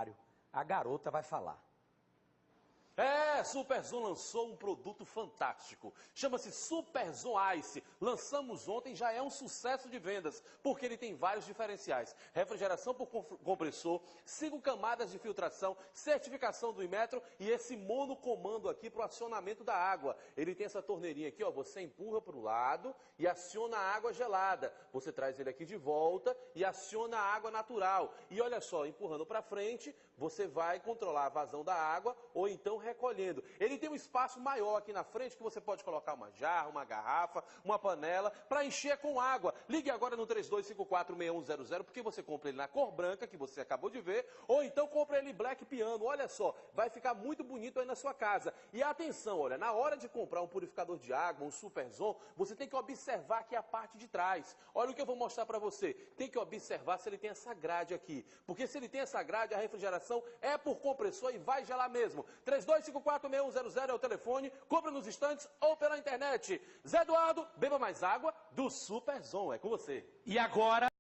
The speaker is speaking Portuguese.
armário. A garota vai falar. Superzon lançou um produto fantástico. Chama-se Superzon Ice. Lançamos ontem, já é um sucesso de vendas, porque ele tem vários diferenciais. Refrigeração por compressor, 5 camadas de filtração, certificação do Inmetro e esse monocomando aqui para o acionamento da água. Ele tem essa torneirinha aqui, ó, você empurra para o lado e aciona a água gelada. Você traz ele aqui de volta e aciona a água natural. E olha só, empurrando para frente, você vai controlar a vazão da água ou então recolhendo. Ele tem um espaço maior aqui na frente que você pode colocar uma jarra, uma garrafa, uma panela para encher com água. Ligue agora no 32546100 porque você compra ele na cor branca que você acabou de ver ou então compra ele Black Piano. Olha só, vai ficar muito bonito aí na sua casa. E atenção, olha, na hora de comprar um purificador de água, um Superzon, você tem que observar aqui a parte de trás. Olha o que eu vou mostrar para você. Tem que observar se ele tem essa grade aqui, porque se ele tem essa grade, a refrigeração é por compressor e vai gelar mesmo. 32546100 é o telefone, compra nos estantes ou pela internet. Zé Eduardo, beba mais água do Superzon, é com você. E agora...